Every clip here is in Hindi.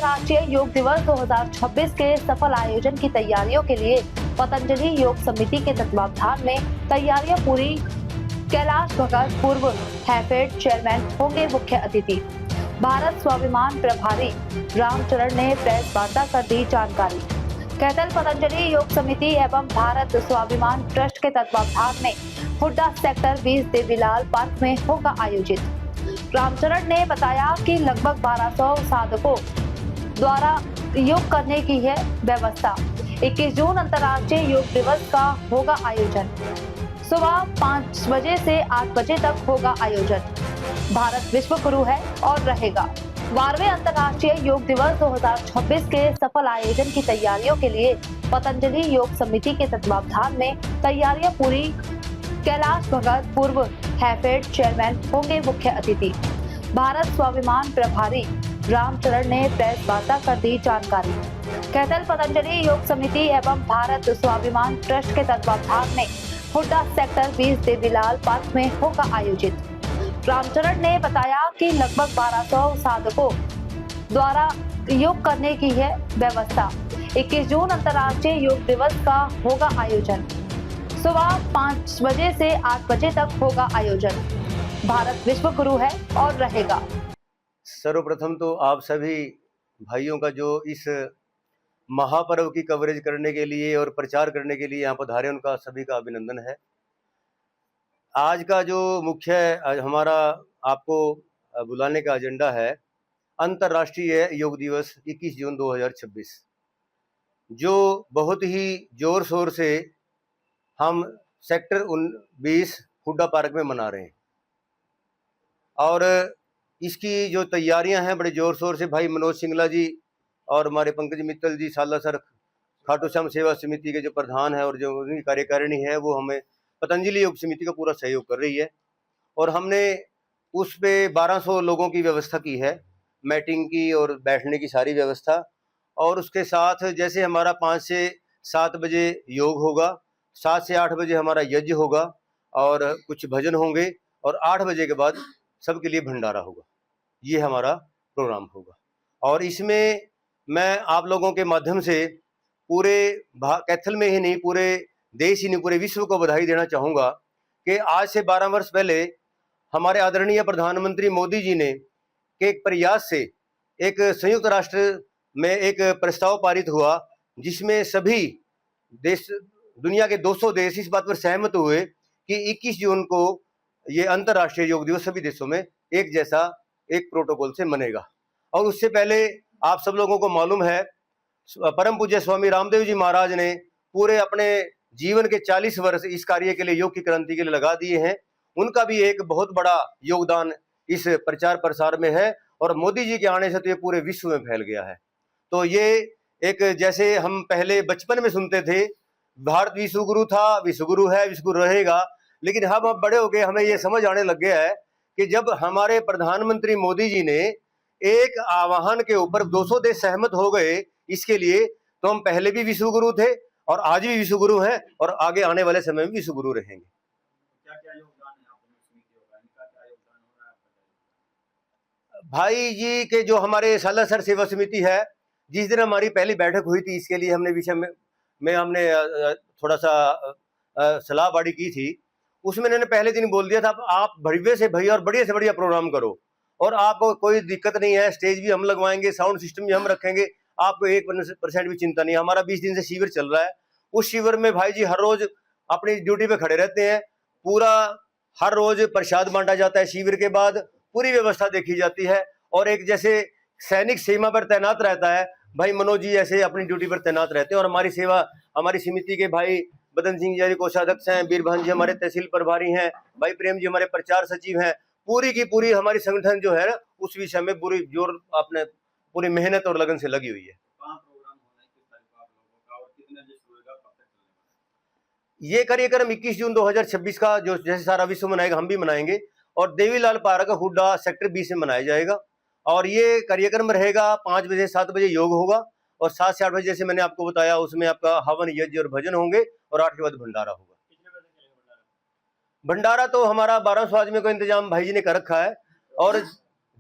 अंतर्राष्ट्रीय योग दिवस 2026 के सफल आयोजन की तैयारियों के लिए पतंजलि योग समिति के तत्वावधान में तैयारियां पूरी। कैलाश भगत पूर्व हैफेड चेयरमैन होंगे मुख्य अतिथि। भारत स्वाभिमान प्रभारी रामचरण ने प्रेस वार्ता कर दी जानकारी। कैथल पतंजलि योग समिति एवं भारत स्वाभिमान ट्रस्ट के तत्वावधान में हुड्डा सेक्टर 20 देवीलाल पार्क में होगा आयोजित। रामचरण ने बताया कि लगभग 1200 साधकों द्वारा योग करने की है व्यवस्था। 21 जून अंतर्राष्ट्रीय योग दिवस का होगा आयोजन। सुबह 5 बजे से 8 बजे तक होगा आयोजन। भारत विश्व गुरु है और रहेगा। 12वें अंतर्राष्ट्रीय योग दिवस 2026 के सफल आयोजन की तैयारियों के लिए पतंजलि योग समिति के तत्वावधान में तैयारियां पूरी। कैलाश भगत पूर्व हैफेड चेयरमैन होंगे मुख्य अतिथि। भारत स्वाभिमान प्रभारी रामचरण ने प्रेस वार्ता कर दी जानकारी। कैथल पतंजलि योग समिति एवं भारत स्वाभिमान ट्रस्ट के तत्वावधान में हुड्डा सेक्टर 20 देवीलाल पार्क में होगा आयोजित। रामचरण ने बताया कि लगभग 1200 साधकों द्वारा योग करने की है व्यवस्था। 21 जून अंतर्राष्ट्रीय योग दिवस का होगा आयोजन। सुबह 5 बजे से 8 बजे तक होगा आयोजन। भारत विश्व गुरु है और रहेगा। सर्वप्रथम तो आप सभी भाइयों का जो इस महापर्व की कवरेज करने के लिए और प्रचार करने के लिए यहाँ पधारे, उनका सभी का अभिनंदन है। आज का जो मुख्य हमारा आपको बुलाने का एजेंडा है अंतर्राष्ट्रीय योग दिवस 21 जून 2026, जो बहुत ही जोर शोर से हम सेक्टर 20 हुड्डा पार्क में मना रहे हैं। और इसकी जो तैयारियां हैं बड़े जोर शोर से भाई मनोज सिंगला जी और हमारे पंकज मित्तल जी सालासर खाटू श्याम सेवा समिति के जो प्रधान है और जो उनकी कार्यकारिणी है, वो हमें पतंजलि योग समिति का पूरा सहयोग कर रही है। और हमने उस पे 1200 लोगों की व्यवस्था की है, मैटिंग की और बैठने की सारी व्यवस्था। और उसके साथ जैसे हमारा 5 से 7 बजे योग होगा, 7 से 8 बजे हमारा यज्ञ होगा और कुछ भजन होंगे और 8 बजे के बाद सबके लिए भंडारा होगा। ये हमारा प्रोग्राम होगा। और इसमें मैं आप लोगों के माध्यम से पूरे कैथल में ही नहीं, पूरे देश ही नहीं, पूरे विश्व को बधाई देना चाहूँगा कि आज से 12 वर्ष पहले हमारे आदरणीय प्रधानमंत्री मोदी जी ने के एक प्रयास से एक संयुक्त राष्ट्र में एक प्रस्ताव पारित हुआ, जिसमें सभी देश, दुनिया के 200 देश इस बात पर सहमत हुए कि 21 जून को ये अंतर्राष्ट्रीय योग दिवस सभी देशों में एक जैसा एक प्रोटोकॉल से मनेगा। और उससे पहले आप सब लोगों को मालूम है, परम पूज्य स्वामी रामदेव जी महाराज ने पूरे अपने जीवन के 40 वर्ष इस कार्य के लिए, योग की क्रांति के लिए लगा दिए हैं। उनका भी एक बहुत बड़ा योगदान इस प्रचार प्रसार में है और मोदी जी के आने से तो ये पूरे विश्व में फैल गया है। तो ये एक, जैसे हम पहले बचपन में सुनते थे भारत विश्व गुरु था, विश्व गुरु है, विश्व गुरु रहेगा, लेकिन हम अब बड़े हो गए, हमें ये समझ आने लग गया है कि जब हमारे प्रधानमंत्री मोदी जी ने एक आह्वान के ऊपर 200 देश सहमत हो गए इसके लिए, तो हम पहले भी विश्व गुरु थे और आज भी विश्व गुरु हैं और आगे आने वाले समय में विश्व गुरु रहेंगे। क्या योगदान है आपको समिति होगा, इनका क्या योगदान हो रहा है? भाई जी के जो हमारे सालासर सेवा समिति है, जिस दिन हमारी पहली बैठक हुई थी, इसके लिए हमने विषय में हमने थोड़ा सा सलाह बाड़ी की थी। उसमें इन्होंने पहले दिन बोल दिया था आप भव्य से भव्य और बढ़िया से बढ़िया प्रोग्राम करो और आपको कोई दिक्कत नहीं है, स्टेज भी हम लगवाएंगे, साउंड सिस्टम भी हम रखेंगे, आपको 1% भी चिंता नहीं। हमारा 20 दिन से शिविर चल रहा है। उस शिविर में भाई जी हर रोज अपनी ड्यूटी पे खड़े रहते हैं। पूरा हर रोज प्रसाद बांटा जाता है, शिविर के बाद पूरी व्यवस्था देखी जाती है। और एक जैसे सैनिक सीमा पर तैनात रहता है, भाई मनोज जी ऐसे अपनी ड्यूटी पर तैनात रहते हैं। और हमारी सेवा, हमारी समिति के भाई बदन सिंह जी कोषाध्यक्ष हैं, बीरभान जी हमारे तहसील प्रभारी हैं, भाई प्रेम जी हमारे प्रचार सचिव हैं। पूरी की पूरी हमारी संगठन जो है उस विषय में पूरी जोर, अपने पूरी मेहनत और लगन से लगी हुई है। ये कार्यक्रम 21 जून 2026 का जो जैसे सारा विश्व मनाएगा, हम भी मनाएंगे और देवीलाल पार्क हुड्डा सेक्टर 20 में मनाया जाएगा। और ये कार्यक्रम रहेगा 5 बजे 7 बजे योग होगा और 7 से 8 बजे जैसे मैंने आपको बताया उसमें आपका हवन, यज्ञ और भजन होंगे और 8 के बाद भंडारा होगा। भंडारा तो हमारा 1200 आदमी का इंतजाम भाई जी ने कर रखा है और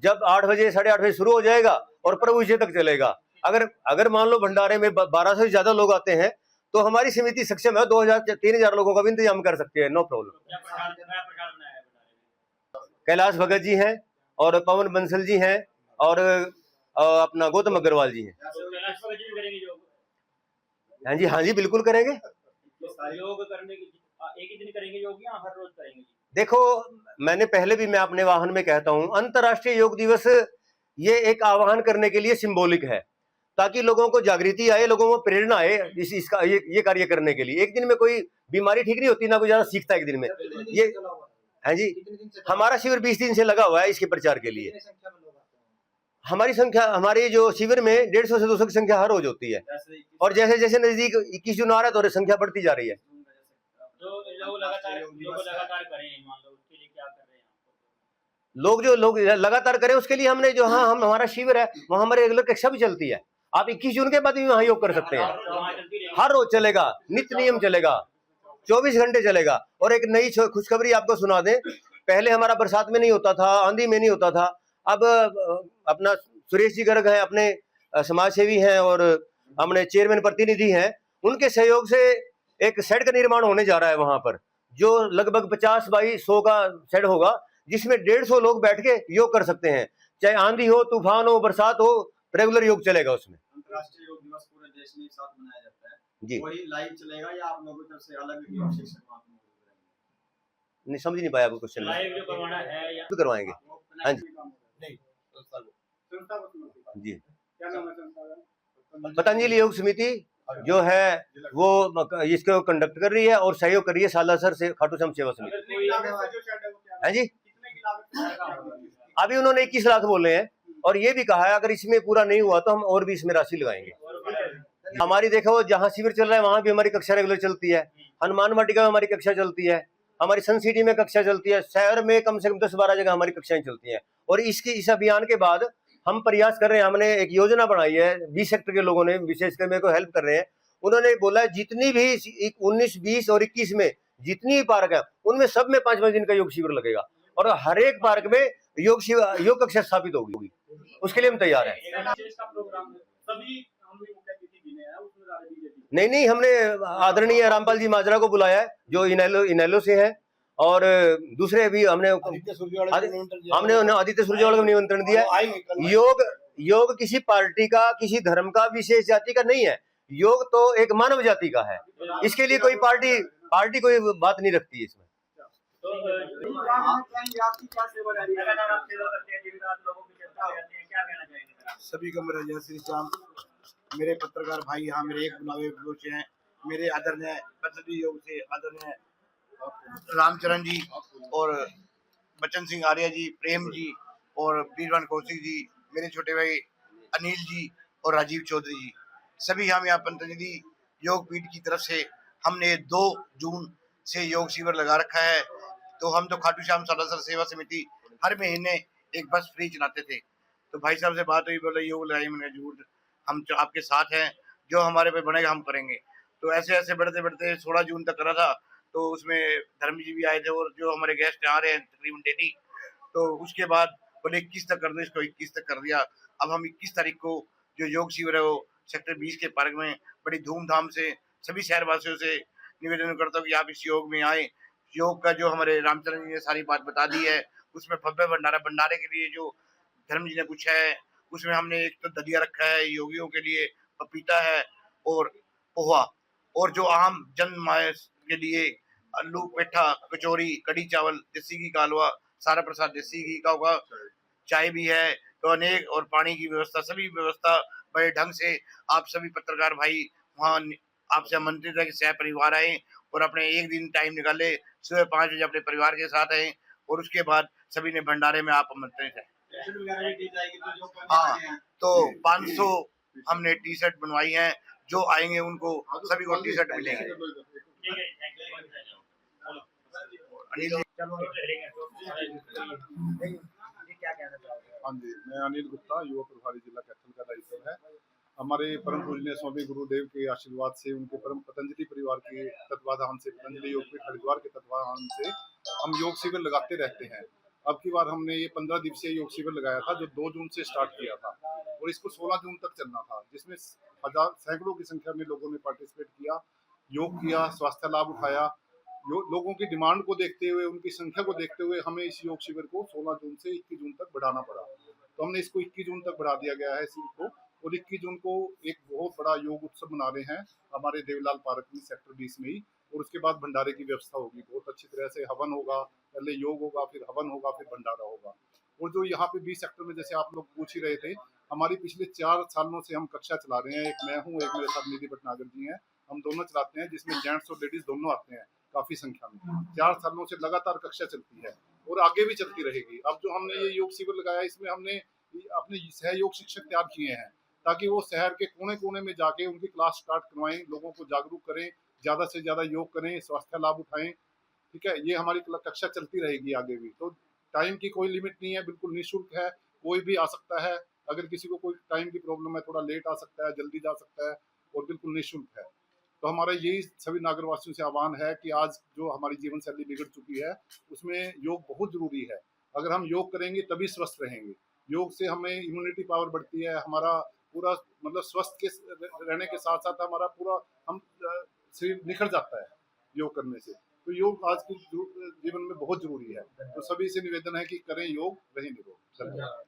जब 8 बजे 8:30 बजे शुरू हो जाएगा और प्रभु विजय तक चलेगा। अगर मान लो भंडारे में 1200 से ज्यादा लोग आते हैं तो हमारी समिति सक्षम है 2000-3000 लोगों का भी इंतजाम कर सकते हैं, नो प्रॉब्लम। क्या प्रकार बनाया है भंडारे में? कैलाश भगत जी हैं और पवन बंसल जी हैं और अपना गौतम अग्रवाल जी हैं। तो कैलाश भगत जी भी करेंगे योग? हाँ जी बिल्कुल करेंगे। योग करने की एक ही दिन करेंगे योग या हर रोज करेंगे? देखो, मैंने पहले भी मैं अपने वाहन में कहता हूं, अंतर्राष्ट्रीय योग दिवस ये एक आह्वान करने के लिए सिंबॉलिक है, ताकि लोगों को जागृति आए, लोगों को प्रेरणा आए इसका ये कार्य करने के लिए। एक दिन में कोई बीमारी ठीक नहीं होती, ना कोई ज्यादा सीखता है एक दिन में। ये है जी, हमारा शिविर 20 दिन से लगा हुआ है इसके प्रचार के लिए। हमारी संख्या, हमारे जो शिविर में 150 से 200 की संख्या हर रोज होती है, और जैसे जैसे नजदीक 21 जून आ रहा है तो संख्या बढ़ती जा रही है। जो लोग लगातार करें, मान लो उसके लिए क्या कर रहे हैं? लोग लगातार करें उसके लिए हमने जो हम हमारा शिविर है वहाँ हमारी रेगुलर कक्षा भी चलती है। आप 21 जून के बाद भी वहाँ योग कर सकते हैं, हर रोज चलेगा, नित्य नियम चलेगा, 24 घंटे चलेगा। और एक नई खुशखबरी आपको सुना दें, पहले हमारा बरसात में नहीं होता था, आंधी में नहीं होता था। अब अपना सुरेश जी गर्ग हैं, अपने समाज सेवी हैं और अपने चेयरमैन प्रतिनिधि हैं, उनके सहयोग से एक शेड का निर्माण होने जा रहा है वहां पर, जो लगभग 50 बाई 100 का शेड होगा, जिसमें 150 लोग बैठ के योग कर सकते हैं। चाहे आंधी हो, तूफान हो, बरसात हो, रेगुलर योग चलेगा उसमें। अंतर्राष्ट्रीय योग दिवस पूरे देश में एक साथ मनाया जाता है जी, वही लाइव चलेगा या आप लोगों की तरफ से अलग योग सेक्शन वहां पे मौजूद रहेंगे? नहीं समझ नहीं पाया आपको क्वेश्चन। लाइव जो करवाना है या तो करवाएंगे। हाँ जी नहीं, जी। क्या नाम है संस्था का? पतंजलि योग समिति जो है वो इसको कंडक्ट कर रही है और सहयोग कर रही है सालासर से खाटू श्याम सेवा समिति। है जी, अभी उन्होंने 21 लाख बोले हैं और ये भी कहा है अगर इसमें पूरा नहीं हुआ तो हम और भी इसमें राशि लगाएंगे। हमारी देखो जहाँ शिविर चल रहा है वहां भी हमारी कक्षा रेगुलर चलती है, हनुमान वाटिका में हमारी कक्षा चलती है, हमारी सन सिटी में कक्षा चलती है, शहर में कम से कम 10-12 जगह हमारी कक्षाएं चलती हैं। और इस अभियान के बाद हम प्रयास कर रहे हैं, हमने एक योजना बनाई है, 20 सेक्टर के लोगों ने विशेषकर मेरे को हेल्प कर रहे हैं। उन्होंने बोला है जितनी भी 19, 20 और 21 में जितनी भी पार्क है उनमें सब में 5-5 दिन का योग शिविर लगेगा और हर एक पार्क में योग कक्षा स्थापित होगी। उसके लिए हम तैयार हैं। नहीं, हमने आदरणीय रामपाल जी माजरा को बुलाया है जो इनेलो से है, और दूसरे भी हमने आदित्य सुरजेवाला को निमंत्रण दिया है। योग किसी पार्टी का, किसी धर्म का, विशेष जाति का नहीं है, योग तो एक मानव जाति का है। इसके लिए कोई पार्टी कोई बात नहीं रखती है इसमें। सभी को मेरा जय श्री राम। मेरे पत्रकार भाई यहाँ मेरे एक बुलावे पहुंचे हैं, मेरे आदरणीय पतंजलि योग से आदरणीय रामचरण जी और बच्चन सिंह आर्य जी, प्रेम जी और बीरवान कौशिक जी, मेरे छोटे भाई अनिल जी और राजीव चौधरी जी, सभी हम यहाँ पतंजलि योग पीठ की तरफ से हमने 2 जून से योग शिविर लगा रखा है। तो हम तो खाटू श्याम सालासर सेवा समिति हर महीने एक बस फ्री चलाते थे। तो भाई साहब से बात हुई, बोले योग लगाइए, मैंने जरूर, हम आपके साथ हैं, जो हमारे पे बनेगा हम करेंगे। तो ऐसे बढ़ते बढ़ते 16 जून तक करा था। तो उसमें धर्म जी भी आए थे और जो हमारे गेस्ट आ रहे हैं तकरीबन डेली। तो उसके बाद बोले 21 तक कर दो, इसको 21 तक कर दिया। अब हम 21 तारीख को जो योग शिविर है वो सेक्टर 20 के पार्क में बड़ी धूमधाम से सभी शहरवासियों से निवेदन करता हूँ कि आप इस योग में आए। योग का जो हमारे रामचरण जी ने सारी बात बता दी है, उसमें भव्य भंडारे के लिए जो धर्म जी ने पूछा है उसमें हमने एक तो दलिया रखा है योगियों के लिए, पपीता है और पोहा, और जो आम जन मानस के लिए आलू पेठा, कचौरी, कड़ी चावल, देसी घी का हलवा, सारा प्रसाद देसी घी का होगा, चाय भी है, तो अनेक, और पानी की व्यवस्था, सभी व्यवस्था बड़े ढंग से। आप सभी पत्रकार भाई वहाँ आपसे आमंत्रित है कि सह परिवार आए और अपने एक दिन टाइम निकाले, सुबह 5 बजे अपने परिवार के साथ आए और उसके बाद सभी ने भंडारे में आप आमंत्रित है। हाँ, तो 500 हमने टी शर्ट बनवाई है, जो आएंगे उनको सभी को टी शर्ट मिलेंगे। हाँ जी, मैं अनिल गुप्ता, युवा प्रभारी जिला कैथल का दायित्व है। हमारे परम पूजनीय स्वामी गुरुदेव के आशीर्वाद से, उनके परम पतंजलि परिवार के तत्वाधान से, पतंजलि योग पीठ हरिद्वार के तत्वाधान से हम योग शिविर लगाते रहते हैं। अब की बार हमने ये 15 दिवसीय योग शिविर लगाया था, जो 2 जून से स्टार्ट किया था और इसको 16 जून तक चलना था, जिसमें सैकड़ों की संख्या में लोगों ने पार्टिसिपेट किया, योग किया, स्वास्थ्य लाभ उठाया। लोगों की डिमांड को देखते हुए, उनकी संख्या को देखते हुए हमें इस योग शिविर को 16 जून से 21 जून तक बढ़ाना पड़ा। तो हमने इसको 21 जून तक बढ़ा दिया गया है शिविर को, और 21 जून को एक बहुत बड़ा योग उत्सव मना रहे हैं हमारे देवलाल पार्क में सेक्टर 20 में ही। और उसके बाद भंडारे की व्यवस्था होगी, बहुत अच्छी तरह से हवन होगा, पहले योग होगा, फिर हवन होगा, फिर भंडारा होगा। और जो यहाँ पे 20 सेक्टर में जैसे आप लोग पूछ ही रहे थे, हमारी पिछले 4 सालों से हम कक्षा चला रहे हैं। एक मैं हूँ, एक मेरे साथ निधि भटनागर जी हैं, हम दोनों चलाते हैं, जिसमें जेंट्स और लेडीज दोनों आते हैं काफी संख्या में। 4 सालों से लगातार कक्षा चलती है और आगे भी चलती रहेगी। अब जो हमने ये योग शिविर लगाया, इसमें हमने अपने सहयोग शिक्षक तैयार किए हैं, ताकि वो शहर के कोने कोने में जाके उनकी क्लास स्टार्ट करवाएं, लोगों को जागरूक करें, ज्यादा से ज्यादा योग करें, स्वास्थ्य लाभ उठाएं। ठीक है, ये हमारी कक्षा चलती रहेगी आगे भी। तो टाइम की कोई लिमिट नहीं है, बिल्कुल निःशुल्क है, कोई भी आ सकता है। अगर किसी को कोई टाइम की प्रॉब्लम है, थोड़ा लेट आ सकता है, जल्दी जा सकता है, और बिल्कुल निःशुल्क है। तो हमारा यही सभी नागरवासियों से आह्वान है कि आज जो हमारी जीवन शैली बिगड़ चुकी है, उसमें योग बहुत जरूरी है। अगर हम योग करेंगे तभी स्वस्थ रहेंगे। योग से हमें इम्यूनिटी पावर बढ़ती है, हमारा पूरा मतलब स्वस्थ के रहने के साथ साथ हमारा पूरा हम शरीर निखर जाता है योग करने से। तो योग आज के जीवन में बहुत जरूरी है। तो सभी से निवेदन है कि करें योग, रहें निरोग। धन्यवाद।